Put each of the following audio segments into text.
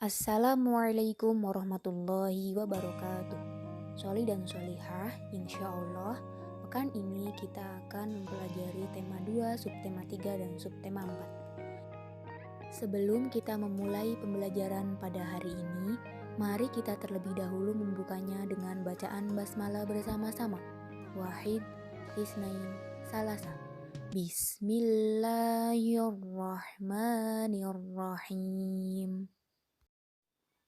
Assalamualaikum warahmatullahi wabarakatuh. Sholih dan sholihah, insya Allah pekan ini kita akan mempelajari tema 2, subtema 3, dan subtema 4. Sebelum kita memulai pembelajaran pada hari ini, mari kita terlebih dahulu membukanya dengan bacaan basmalah bersama-sama. Wahid, Isnain, Salasa. Bismillahirrahmanirrahim.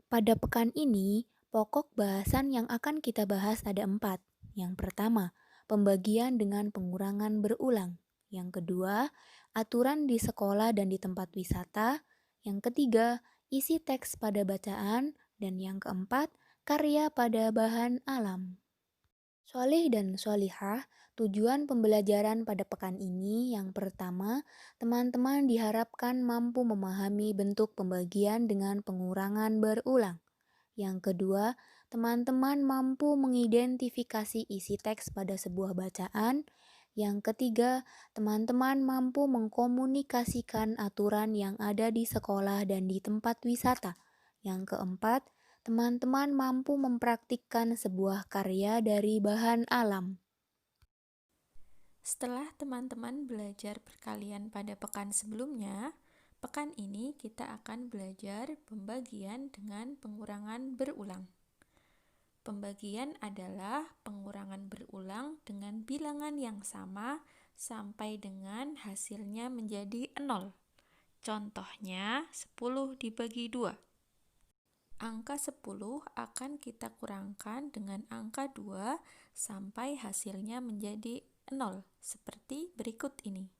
Pada pekan ini, pokok bahasan yang akan kita bahas ada 4. Yang pertama, pembagian dengan pengurangan berulang. Yang kedua, aturan di sekolah dan di tempat wisata. Yang ketiga, isi teks pada bacaan. Dan yang keempat, karya pada bahan alam. Sholih dan sholihah, tujuan pembelajaran pada pekan ini yang pertama, teman-teman diharapkan mampu memahami bentuk pembagian dengan pengurangan berulang. Yang kedua, teman-teman mampu mengidentifikasi isi teks pada sebuah bacaan. Yang ketiga, teman-teman mampu mengkomunikasikan aturan yang ada di sekolah dan di tempat wisata. Yang keempat, teman-teman mampu mempraktikkan sebuah karya dari bahan alam. Setelah teman-teman belajar perkalian pada pekan sebelumnya, pekan ini kita akan belajar pembagian dengan pengurangan berulang. Pembagian adalah pengurangan berulang dengan bilangan yang sama sampai dengan hasilnya menjadi 0. Contohnya 10 dibagi 2. Angka 10 akan kita kurangkan dengan angka 2 sampai hasilnya menjadi 0, seperti berikut ini.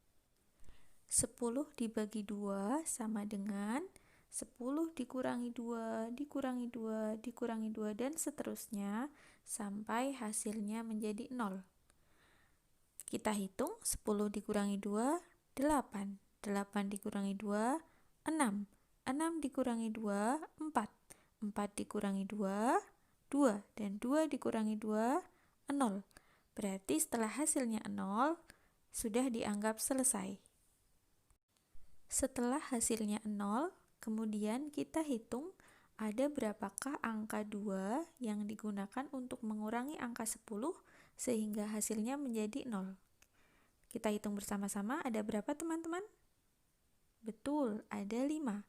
10 dibagi 2 sama dengan 10 dikurangi 2, dikurangi 2, dikurangi 2, dan seterusnya sampai hasilnya menjadi 0. Kita hitung 10 dikurangi 2, 8. 8 dikurangi 2, 6. 6 dikurangi 2, 4. 4 dikurangi 2, 2. Dan 2 dikurangi 2, 0. Berarti setelah hasilnya 0, sudah dianggap selesai. Setelah hasilnya 0, kemudian kita hitung ada berapakah angka 2 yang digunakan untuk mengurangi angka 10 sehingga hasilnya menjadi 0. Kita hitung bersama-sama, ada berapa teman-teman? Betul, ada 5.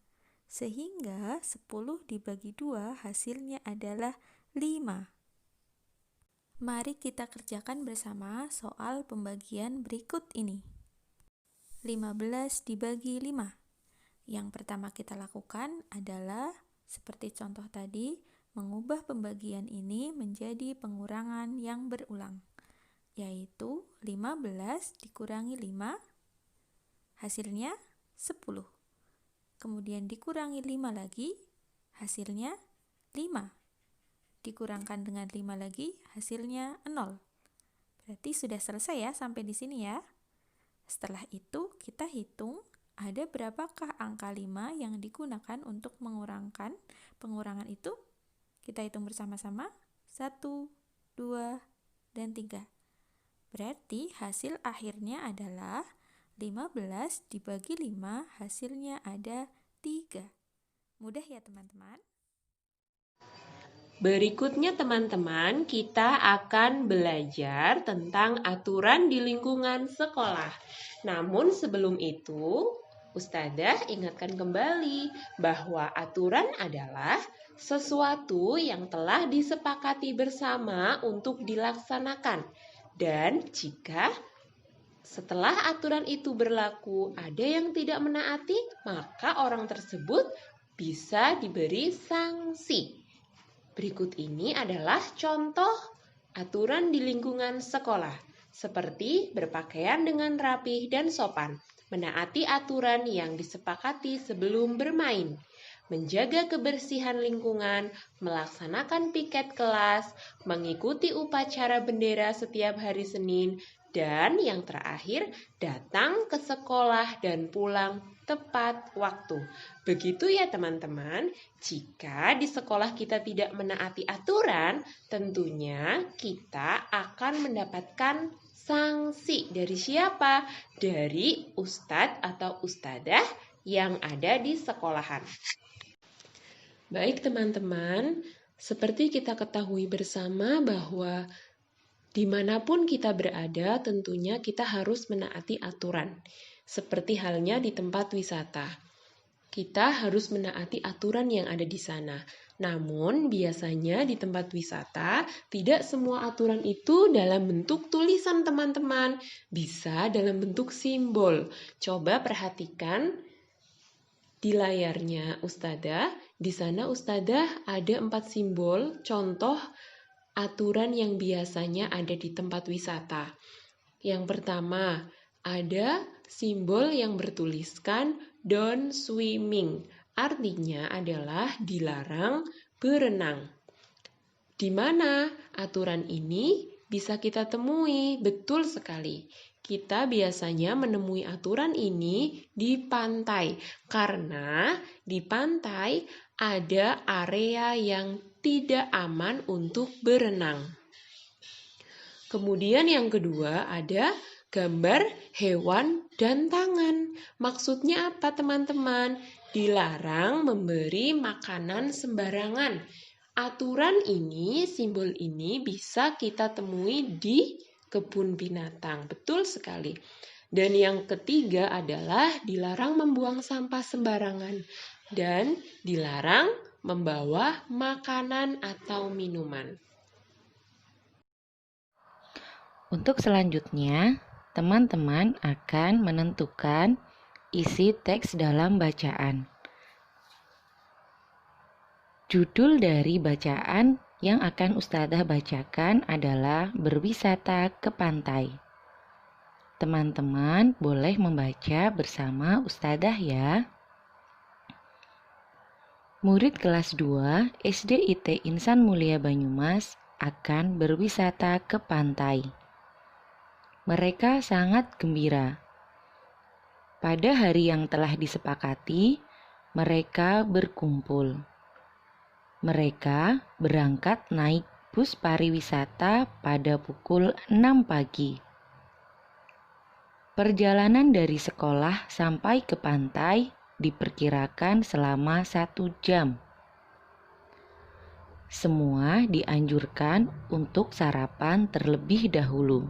Sehingga 10 dibagi 2 hasilnya adalah 5. Mari kita kerjakan bersama soal pembagian berikut ini. 15 dibagi 5. Yang pertama kita lakukan adalah, seperti contoh tadi, mengubah pembagian ini menjadi pengurangan yang berulang, yaitu 15 dikurangi 5, hasilnya 10. Kemudian dikurangi 5 lagi, hasilnya 5. Dikurangkan dengan 5 lagi, hasilnya 0. Berarti sudah selesai ya sampai di sini ya. Setelah itu kita hitung ada berapakah angka 5 yang digunakan untuk mengurangkan pengurangan itu. Kita hitung bersama-sama, 1, 2, dan 3. Berarti hasil akhirnya adalah 15 dibagi 5, hasilnya ada 3. Mudah ya teman-teman? Berikutnya teman-teman, kita akan belajar tentang aturan di lingkungan sekolah. Namun sebelum itu, Ustadzah ingatkan kembali bahwa aturan adalah sesuatu yang telah disepakati bersama untuk dilaksanakan. Dan jika setelah aturan itu berlaku ada yang tidak menaati, maka orang tersebut bisa diberi sanksi. Berikut ini adalah contoh aturan di lingkungan sekolah, seperti berpakaian dengan rapih dan sopan, menaati aturan yang disepakati sebelum bermain, menjaga kebersihan lingkungan, melaksanakan piket kelas, mengikuti upacara bendera setiap hari Senin, dan yang terakhir, datang ke sekolah dan pulang tepat waktu. Begitu ya teman-teman, jika di sekolah kita tidak menaati aturan, tentunya kita akan mendapatkan sanksi. Dari siapa? Dari ustadz atau ustadzah yang ada di sekolahan. Baik teman-teman, seperti kita ketahui bersama bahwa dimanapun kita berada, tentunya kita harus menaati aturan. Seperti halnya di tempat wisata. Kita harus menaati aturan yang ada di sana. Namun, biasanya di tempat wisata, tidak semua aturan itu dalam bentuk tulisan teman-teman. Bisa dalam bentuk simbol. Coba perhatikan di layarnya Ustadzah. Di sana Ustadzah ada 4 simbol, contoh aturan yang biasanya ada di tempat wisata. Yang pertama, ada simbol yang bertuliskan don't swimming. Artinya adalah dilarang berenang. Di mana aturan ini bisa kita temui? Betul sekali. Kita biasanya menemui aturan ini di pantai. Karena di pantai ada area yang tidak aman untuk berenang. Kemudian yang kedua ada gambar hewan dan tangan. Maksudnya apa teman-teman? Dilarang memberi makanan sembarangan. Aturan ini, simbol ini bisa kita temui di kebun binatang. Betul sekali. Dan yang ketiga adalah dilarang membuang sampah sembarangan. Dan dilarang membawa makanan atau minuman. Untuk selanjutnya, teman-teman akan menentukan isi teks dalam bacaan. Judul dari bacaan yang akan Ustadzah bacakan adalah Berwisata ke Pantai. Teman-teman boleh membaca bersama Ustadzah ya. Murid kelas 2 SDIT Insan Mulia Banyumas akan berwisata ke pantai. Mereka sangat gembira. Pada hari yang telah disepakati, mereka berkumpul. Mereka berangkat naik bus pariwisata pada pukul 6 pagi. Perjalanan dari sekolah sampai ke pantai diperkirakan selama 1 jam. Semua dianjurkan untuk sarapan terlebih dahulu.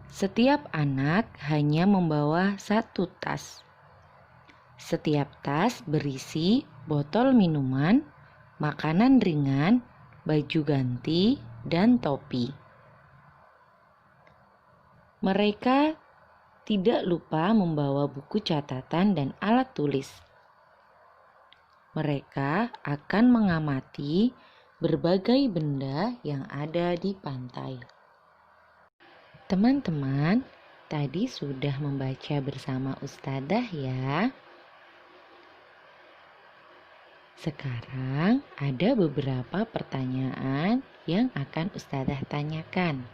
Setiap anak hanya membawa 1 tas. Setiap tas berisi botol minuman, makanan ringan, baju ganti, dan topi. Mereka tidak lupa membawa buku catatan dan alat tulis. Mereka akan mengamati berbagai benda yang ada di pantai. Teman-teman, tadi sudah membaca bersama Ustadzah ya. Sekarang ada beberapa pertanyaan yang akan Ustadzah tanyakan.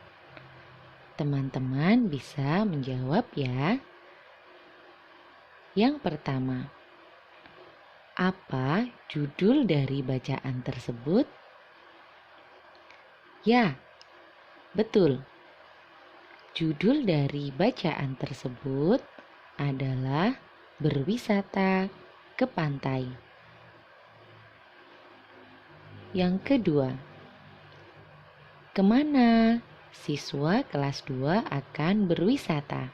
Teman-teman bisa menjawab ya. Yang pertama, apa judul dari bacaan tersebut? Ya, betul. Judul dari bacaan tersebut adalah Berwisata ke Pantai. Yang kedua, kemana siswa kelas 2 akan berwisata?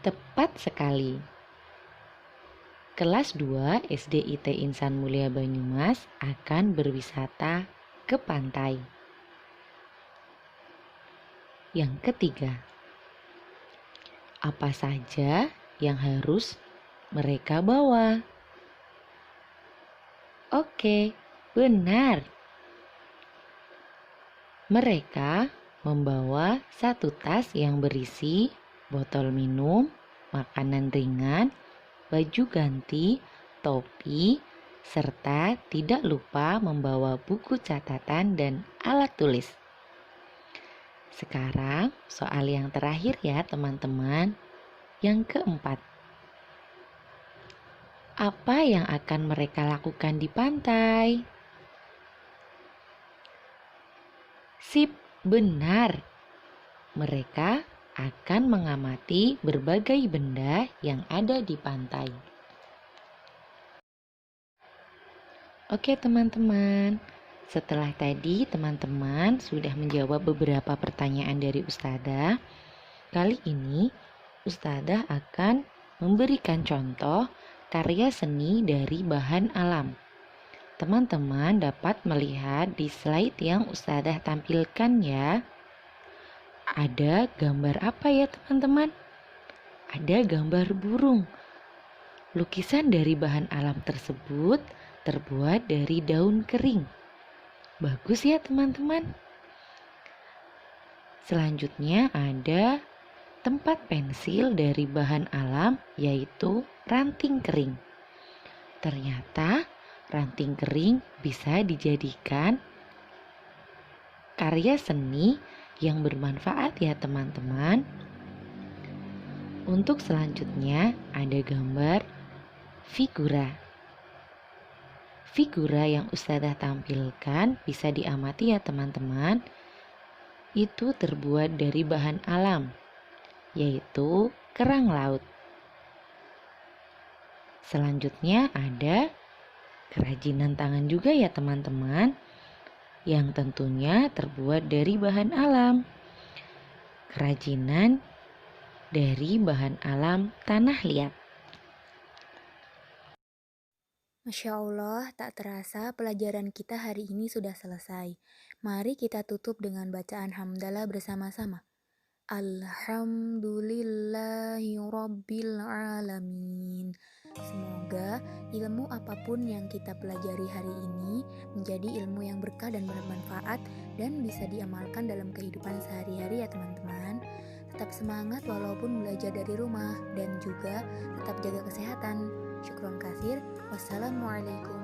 Tepat sekali. Kelas 2 SDIT Insan Mulia Banyumas akan berwisata ke pantai. Yang ketiga, apa saja yang harus mereka bawa? Oke, benar. Mereka membawa 1 tas yang berisi botol minum, makanan ringan, baju ganti, topi, serta tidak lupa membawa buku catatan dan alat tulis. Sekarang soal yang terakhir ya teman-teman. Yang keempat, apa yang akan mereka lakukan di pantai? Sip, benar. Mereka akan mengamati berbagai benda yang ada di pantai. Oke teman-teman, setelah tadi teman-teman sudah menjawab beberapa pertanyaan dari Ustadzah, kali ini Ustadzah akan memberikan contoh karya seni dari bahan alam. Teman-teman dapat melihat di slide yang Ustadzah tampilkan ya. Ada gambar apa ya teman-teman? Ada gambar burung. Lukisan dari bahan alam tersebut terbuat dari daun kering. Bagus ya teman-teman. Selanjutnya ada tempat pensil dari bahan alam yaitu ranting kering. Ternyata ranting kering bisa dijadikan karya seni yang bermanfaat ya teman-teman. Untuk selanjutnya ada gambar figura. Figura yang Ustadzah tampilkan bisa diamati ya teman-teman. Itu terbuat dari bahan alam, yaitu kerang laut. Selanjutnya ada kerajinan tangan juga ya teman-teman, yang tentunya terbuat dari bahan alam. Kerajinan dari bahan alam tanah liat. Masya Allah, tak terasa pelajaran kita hari ini sudah selesai. Mari kita tutup dengan bacaan hamdalah bersama-sama. Alhamdulillahi Rabbil Alamin. Semoga ilmu apapun yang kita pelajari hari ini menjadi ilmu yang berkah dan bermanfaat dan bisa diamalkan dalam kehidupan sehari-hari ya teman-teman. Tetap semangat walaupun belajar dari rumah dan juga tetap jaga kesehatan. Syukron kasir. Wassalamualaikum